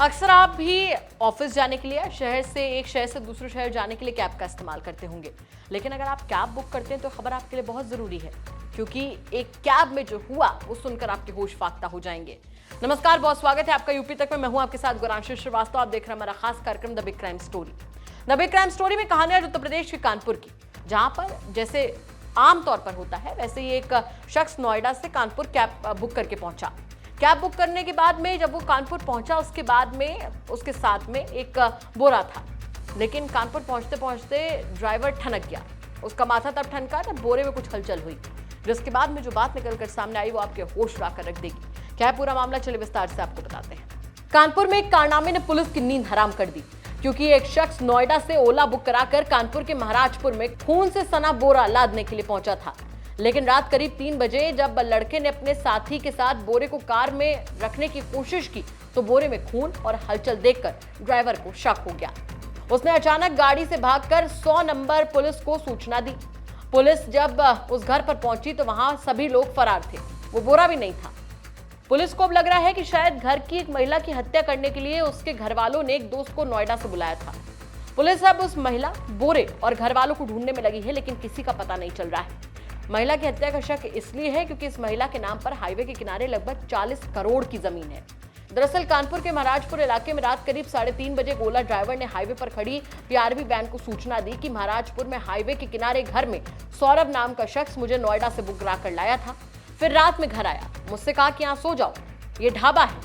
अक्सर आप भी ऑफिस जाने के लिए एक शहर से दूसरे शहर जाने के लिए कैब का इस्तेमाल करते होंगे, लेकिन अगर आप कैब बुक करते हैं तो खबर आपके लिए बहुत जरूरी है, क्योंकि एक कैब में जो हुआ वो सुनकर आपके होश फाख्ता हो जाएंगे। नमस्कार, बहुत स्वागत है आपका यूपी तक में। मैं हूं आपके साथ गुरांशी श्रीवास्तव। आप देख रहे हैं हमारा खास कार्यक्रम the big crime story. The big crime story में कहानी आज उत्तर प्रदेश के कानपुर की, जहां पर जैसे आमतौर पर होता है वैसे ही एक शख्स नोएडा से कानपुर कैब बुक करके पहुंचा। कैब बुक करने के बाद में जब वो कानपुर पहुंचा, उसके बाद में उसके साथ में एक बोरा था, लेकिन कानपुर पहुंचते पहुंचते ड्राइवर ठनक गया। उसका माथा तब ठनका जब बोरे में कुछ हलचल हुई, जिसके बाद में जो बात निकलकर सामने आई वो आपके होश उड़ा कर रख देगी। क्या है पूरा मामला, चलिए विस्तार से आपको बताते हैं। कानपुर में एक कारनामे ने पुलिस की नींद हराम कर दी, क्योंकि एक शख्स नोएडा से ओला बुक कराकर कानपुर के महाराजपुर में खून से सना बोरा लादने के लिए पहुंचा था। लेकिन रात करीब 3 बजे जब लड़के ने अपने साथी के साथ बोरे को कार में रखने की कोशिश की तो बोरे में खून और हलचल देखकर ड्राइवर को शक हो गया। उसने अचानक गाड़ी से भागकर 100 नंबर पुलिस को सूचना दी। पुलिस जब उस घर पर पहुंची तो वहां सभी लोग फरार थे, वो बोरा भी नहीं था। पुलिस को अब लग रहा है कि शायद घर की एक महिला की हत्या करने के लिए उसके घर वालों ने एक दोस्त को नोएडा से बुलाया था। पुलिस अब उस महिला, बोरे और घर वालों को ढूंढने में लगी है, लेकिन किसी का पता नहीं चल रहा है। महिला की हत्या का शक इसलिए है क्योंकि इस महिला के नाम पर हाईवे के किनारे लगभग 40 करोड़ की जमीन है। दरअसल कानपुर के महाराजपुर इलाके में रात करीब 3:30 बजे ओला ड्राइवर ने हाईवे पर खड़ी पीआरवी वैन को सूचना दी कि महाराजपुर में हाईवे के किनारे घर में सौरभ नाम का शख्स मुझे नोएडा से बुक करा कर लाया था। फिर रात में घर आया, मुझसे कहा कि यहाँ सो जाओ, ये ढाबा है।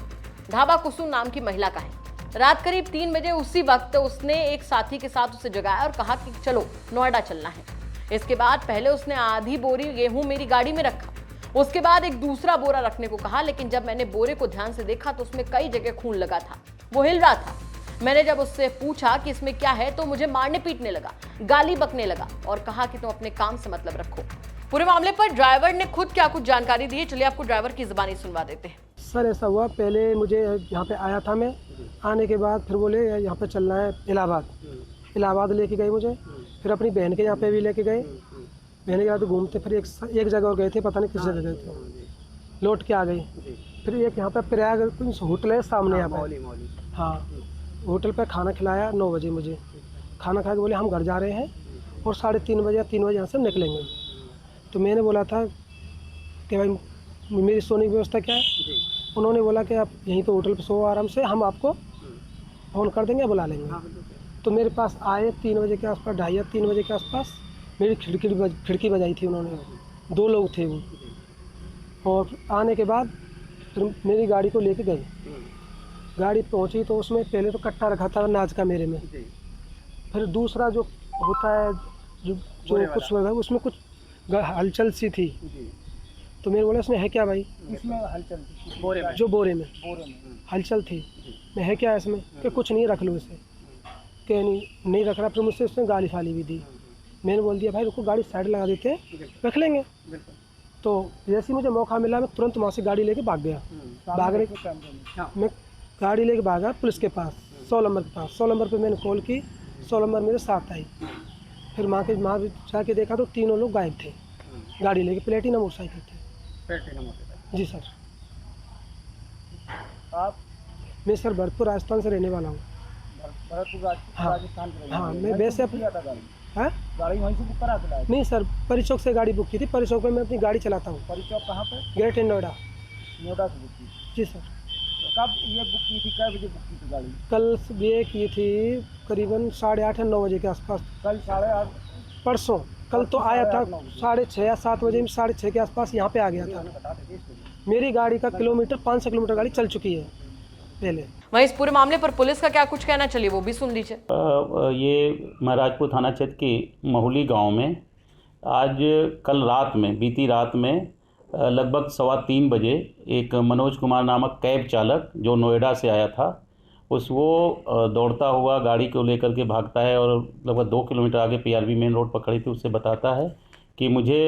ढाबा कुसुम नाम की महिला का है। रात करीब 3 बजे उसी वक्त उसने एक साथी के साथ उसे जगाया और कहा कि चलो नोएडा चलना है। इसके बाद पहले उसने आधी बोरी गेहूं मेरी गाड़ी में रखा, उसके बाद एक दूसरा बोरा रखने को कहा, लेकिन जब मैंने बोरे को ध्यान से देखा तो उसमें कई जगह खून लगा था, वो हिल रहा था। मैंने जब उससे पूछा कि इसमें क्या है तो मुझे मारने पीटने लगा, गाली बकने लगा और कहा कि तुम अपने काम से मतलब रखो। पूरे मामले पर ड्राइवर ने खुद क्या कुछ जानकारी दी है, चलिए आपको ड्राइवर की जुबानी सुनवा देते हैं। सर ऐसा हुआ, पहले मुझे यहाँ पे आया था मैं, आने के बाद फिर बोले यहाँ पे चलना है इलाहाबाद लेके गए मुझे, फिर अपनी बहन के यहाँ पे भी लेके गए। बहन के बाद घूमते फिर एक जगह और गए थे, पता नहीं किस जगह गए थे, लौट के आ गए। फिर एक यहाँ पे प्रयाग होटल है सामने, यहाँ पे हाँ, होटल पे खाना खिलाया 9 बजे मुझे। खाना खा के बोले हम घर जा रहे हैं और 3:30 बजे या 3 बजे यहाँ से निकलेंगे। तो मैंने बोला था कि भाई मेरी सोने की व्यवस्था क्या है। उन्होंने बोला कि आप यहीं पे होटल पे सो आराम से, हम आपको फ़ोन कर देंगे, बुला लेंगे। तो मेरे पास आए 3 बजे के आसपास, 2:30 या 3 बजे के आसपास। मेरी खिड़की बजाई थी उन्होंने, 2 लोग थे वो। और आने के बाद फिर मेरी गाड़ी को लेके गए। गाड़ी पहुंची तो उसमें पहले तो कट्टा रखा था अनाज का मेरे में, फिर दूसरा जो होता है जो कुछ लगा उसमें कुछ हलचल सी थी। तो मैंने बोला इसमें है क्या भाई? इसमें हलचल थी बोरे में, जो बोरे में हलचल थी, मैं है क्या इसमें? कि कुछ नहीं, रख लो इसे। कि नहीं रख रहा। फिर मुझसे उसने गाली फाली भी दी। मैंने बोल दिया भाई रुको, गाड़ी साइड लगा देते हैं, रख लेंगे। तो जैसे ही मुझे मौका मिला मैं तुरंत वहाँ से गाड़ी लेके भाग गया। मैं गाड़ी लेके भागा पुलिस के पास, 100 नंबर के पास। 100 नंबर पे मैंने कॉल की, 100 नंबर मेरे साथ आई। फिर वहाँ जाके देखा तो तीनों लोग गायब थे, गाड़ी लेके। प्लेटिना मोटरसाइकिल थे। जी सर। आप? मैं सर भरतपुर राजस्थान से रहने वाला हूँ। राजस्थान? हाँ, मैं वैसे गाड़ी वहीं से बुक करा के लाए? नहीं सर, परिचौक से गाड़ी बुक की थी। परिचौक में मैं अपनी गाड़ी चलाता हूँ। परिचौक कहाँ पे? Great in Noida. नोएडा से बुक की? जी सर। कब ये बुक की थी, कै बजे बुक की थी गाड़ी? कल ये की थी करीबन 8:30 या 9 बजे के आसपास। कल 8:30? परसों कल तो आया था 6:30 या 7 बजे, 6:30 के आसपास यहाँ पे आ गया था। मेरी गाड़ी का किलोमीटर 500 किलोमीटर गाड़ी चल चुकी है पहले। वहीं इस पूरे मामले पर पुलिस का क्या कुछ कहना, चलिए वो भी सुन लीजिए। ये महाराजपुर थाना क्षेत्र की महुली गांव में आज बीती रात में लगभग 3:15 बजे एक मनोज कुमार नामक कैब चालक जो नोएडा से आया था, वो दौड़ता हुआ गाड़ी को लेकर के भागता है और लगभग 2 किलोमीटर आगे पीआरवी मेन रोड पर खड़ी थी। उससे बताता है कि मुझे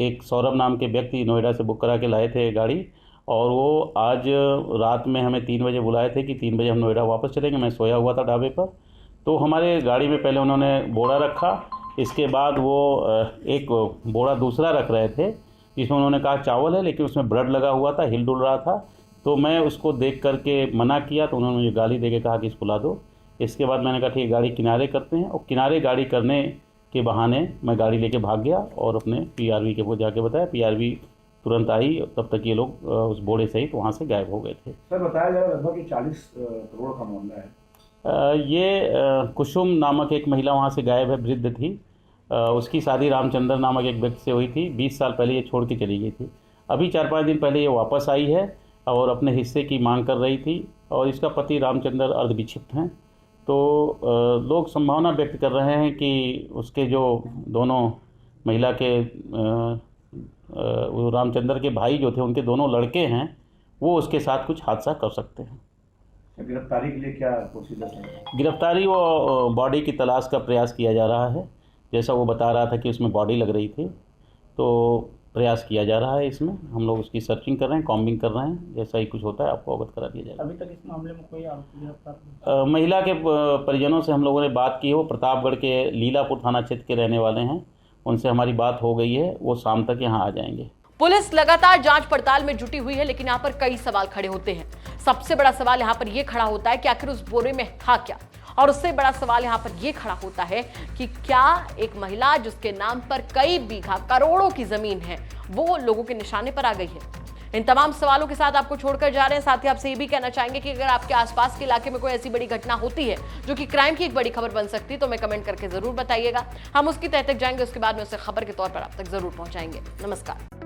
एक सौरभ नाम के व्यक्ति नोएडा से बुक करा के लाए थे गाड़ी, और वो आज रात में हमें 3 बजे बुलाए थे कि 3 बजे हम नोएडा वापस चलेंगे। मैं सोया हुआ था ढाबे पर। तो हमारे गाड़ी में पहले उन्होंने बोरा रखा, इसके बाद वो एक बोरा दूसरा रख रहे थे जिसमें उन्होंने कहा चावल है, लेकिन उसमें ब्लड लगा हुआ था, हिल डुल रहा था। तो मैं उसको देख करके मना किया तो उन्होंने मुझे गाली दे के कहा कि इसको ला दो। इसके बाद मैंने कहा ठीक है गाड़ी किनारे करते हैं, और किनारे गाड़ी करने के बहाने मैं गाड़ी लेके भाग गया और अपने पीआरवी के को जाके बताया। पीआरवी तुरंत आई, तब तक ये लोग उस बोड़े सहित वहाँ से गायब हो गए थे। सर बताया जा रहा है लगभग 40 करोड़ का मामला है। ये कुसुम नामक एक महिला वहाँ से गायब है, वृद्ध थी। उसकी शादी रामचंद्र नामक एक व्यक्ति से हुई थी। 20 साल पहले ये छोड़ के चली गई थी। अभी 4-5 दिन पहले ये वापस आई है और अपने हिस्से की मांग कर रही थी, और इसका पति रामचंद्र अर्धविक्षिप्त हैं। तो लोग संभावना व्यक्त कर रहे हैं कि उसके जो दोनों महिला के वो रामचंद्र के भाई जो थे, उनके दोनों लड़के हैं, वो उसके साथ कुछ हादसा कर सकते हैं। गिरफ्तारी के लिए क्या प्रोसीजर है? गिरफ्तारी वो बॉडी की तलाश का प्रयास किया जा रहा है। जैसा वो बता रहा था कि उसमें बॉडी लग रही थी, तो प्रयास किया जा रहा है। इसमें हम लोग उसकी सर्चिंग कर रहे हैं, कॉम्बिंग कर रहे हैं। जैसा ही कुछ होता है आपको अवगत करा दिया जाएगा। अभी तक इस मामले में कोई आरोपी गिरफ्तार? महिला के परिजनों से हम लोगों ने बात की है। वो प्रतापगढ़ के लीलापुर थाना क्षेत्र के रहने वाले हैं। उनसे हमारी बात हो गई है, वो शाम तक यहाँ आ जाएंगे। पुलिस लगातार जांच पड़ताल में जुटी हुई है, लेकिन यहाँ पर कई सवाल खड़े होते हैं। सबसे बड़ा सवाल यहाँ पर यह खड़ा होता है कि आखिर उस बोरे में था क्या, और उससे बड़ा सवाल यहाँ पर यह खड़ा होता है कि क्या एक महिला जिसके नाम पर कई बीघा करोड़ों की जमीन है, वो लोगों के निशाने पर आ गई है। इन तमाम सवालों के साथ आपको छोड़कर जा रहे हैं। साथ ही आपसे ये भी कहना चाहेंगे कि अगर आपके आसपास के इलाके में कोई ऐसी बड़ी घटना होती है जो कि क्राइम की एक बड़ी खबर बन सकती है, तो हमें कमेंट करके जरूर बताइएगा। हम उसकी तह तक जाएंगे, उसके बाद में उसे खबर के तौर पर आप तक जरूर पहुंचाएंगे। नमस्कार।